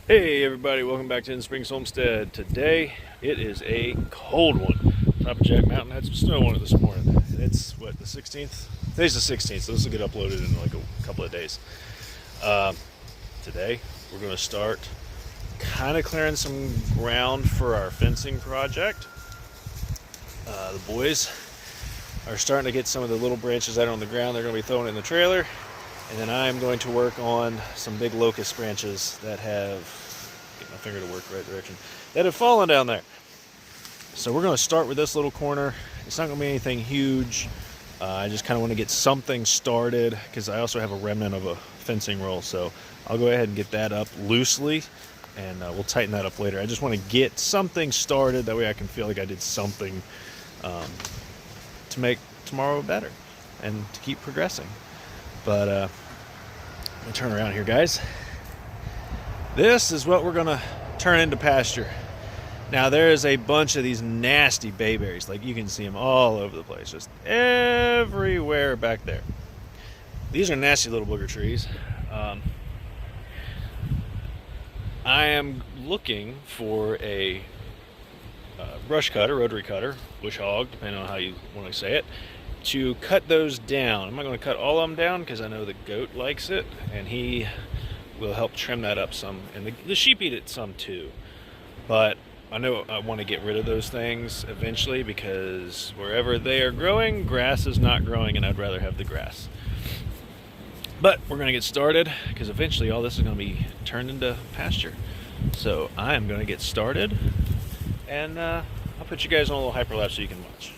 Hey everybody, welcome back to In Springs Homestead. Today it is a cold one. Top of Jack Mountain had some snow on it this morning. And it's what, the 16th? Today's the 16th, so this will get uploaded in like a couple of days. Uh, Today we're going to start kind of clearing some ground for our fencing project. The boys are starting to get some of the little branches out on the ground. They're going to be throwing it in the trailer. And then I'm going to work on some big locust branches that have, get my finger to work the right direction, that have fallen down there. So we're going to start with this little corner. It's not going to be anything huge. I just kind of want to get something started because I also have a remnant of a fencing roll. So I'll go ahead and get that up loosely and we'll tighten that up later. I just want to get something started. That way I can feel like I did something to make tomorrow better and to keep progressing. But let me turn around here, guys. This is what we're gonna turn into pasture. Now there is a bunch of these nasty bayberries. Like you can see them all over the place, just everywhere back there. These are nasty little booger trees. I am looking for a brush cutter, rotary cutter, bush hog, depending on how you want to say it, to cut those down. I'm not going to cut all of them down because I know the goat likes it and he will help trim that up some, and the sheep eat it some too. But I know I want to get rid of those things eventually because wherever they are growing, grass is not growing, and I'd rather have the grass. But we're going to get started because eventually all this is going to be turned into pasture. So I am going to get started, and I'll put you guys on a little hyperlapse so you can watch.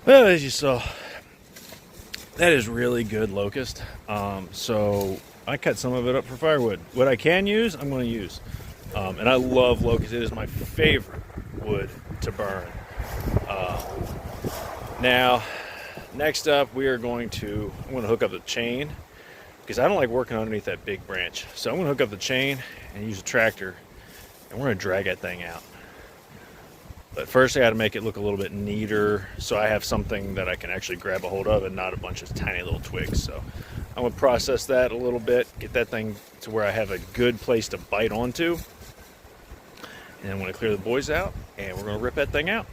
Well, as you saw, that is really good locust. So I cut some of it up for firewood. What I can use, I'm going to use. And I love locust. It is my favorite wood to burn. Now, next up, I'm going to hook up the chain because I don't like working underneath that big branch. So I'm going to hook up the chain and use a tractor, and we're going to drag that thing out. But first I got to make it look a little bit neater so I have something that I can actually grab a hold of and not a bunch of tiny little twigs. So I'm going to process that a little bit, get that thing to where I have a good place to bite onto. And then I'm going to clear the boys out and we're going to rip that thing out.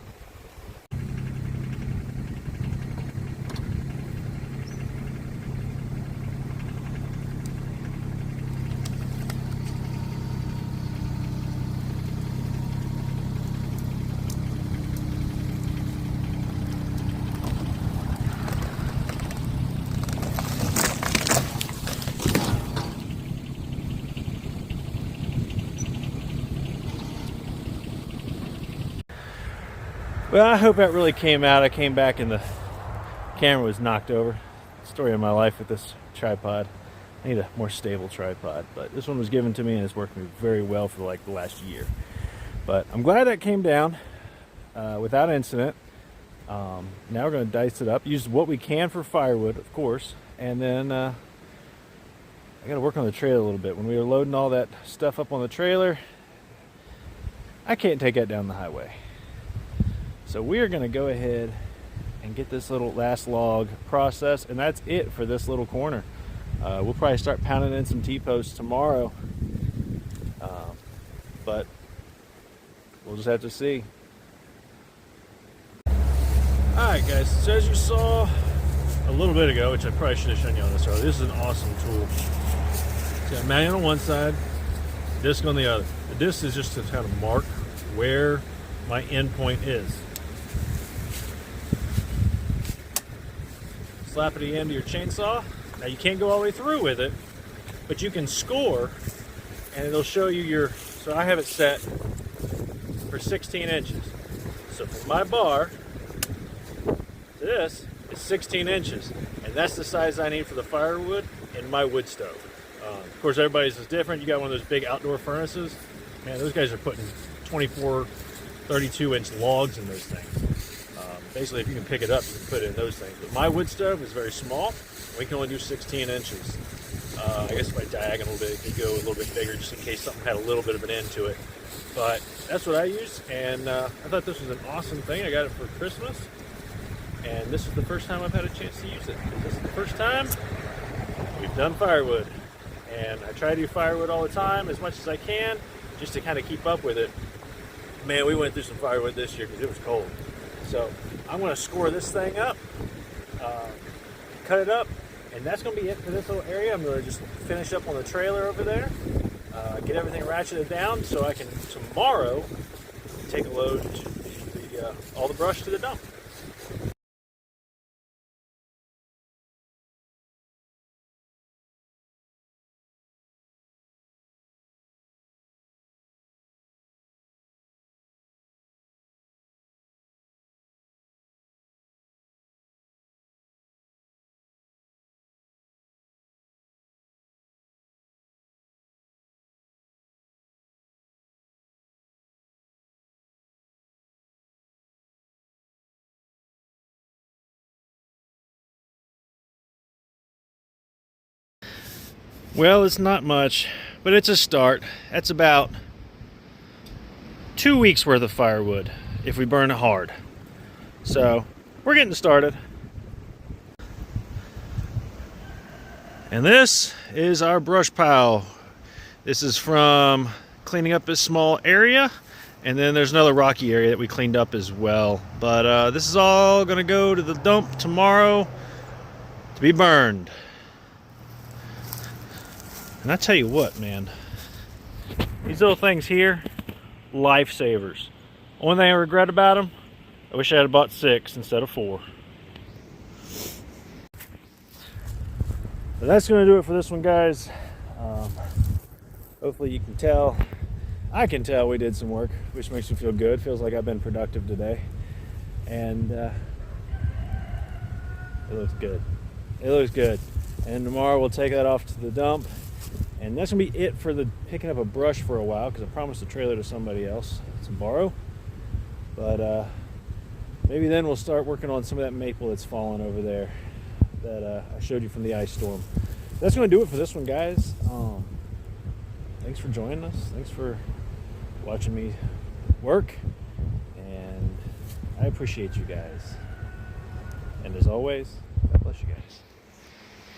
Well, I hope that really came out. I came back and the camera was knocked over. Story of my life with this tripod. I need a more stable tripod, but this one was given to me and it's worked me very well for like the last year. But I'm glad that came down without incident. Now we're going to dice it up, use what we can for firewood, of course, and then I got to work on the trailer a little bit. When we were loading all that stuff up on the trailer, I can't take that down the highway. So we are going to go ahead and get this little last log processed, and that's it for this little corner. We'll probably start pounding in some T-posts tomorrow, but we'll just have to see. Alright guys, so as you saw a little bit ago, which I probably should have shown you on this earlier, this is an awesome tool. It's got a manual on one side, disc on the other. The disc is just to kind of mark where my end point is. Slap it at the end of your chainsaw. Now you can't go all the way through with it, but you can score and it'll show you your, so I have it set for 16 inches. So from my bar to this is 16 inches, and that's the size I need for the firewood in my wood stove. Of course, everybody's is different. You got one of those big outdoor furnaces. Man, those guys are putting 24, 32-inch logs in those things. Basically, if you can pick it up, you can put it in those things. But my wood stove is very small. We can only do 16 inches. I guess if I diagonal it, it could go a little bit bigger just in case something had a little bit of an end to it. But that's what I use, and I thought this was an awesome thing. I got it for Christmas, and this is the first time I've had a chance to use it. This is the first time we've done firewood, and I try to do firewood all the time as much as I can just to kind of keep up with it. Man, we went through some firewood this year because it was cold. So I'm going to score this thing up, cut it up, and that's going to be it for this little area. I'm going to just finish up on the trailer over there, get everything ratcheted down so I can tomorrow take a load to all the brush to the dump. Well, it's not much, but it's a start. That's about 2 weeks worth of firewood if we burn it hard. So we're getting started. And this is our brush pile. This is from cleaning up this small area, and then there's another rocky area that we cleaned up as well. But this is all gonna go to the dump tomorrow to be burned. And I tell you what, man, these little things here, lifesavers. Only thing I regret about them, I wish I had bought 6 instead of 4. But that's going to do it for this one, guys. Hopefully you can tell, I can tell we did some work, which makes me feel good. Feels like I've been productive today. And it looks good. It looks good. And tomorrow we'll take that off to the dump. And that's going to be it for the picking up a brush for a while, because I promised the trailer to somebody else to borrow. But maybe then we'll start working on some of that maple that's fallen over there that I showed you from the ice storm. That's going to do it for this one, guys. Thanks for joining us. Thanks for watching me work. And I appreciate you guys. And as always, God bless you guys.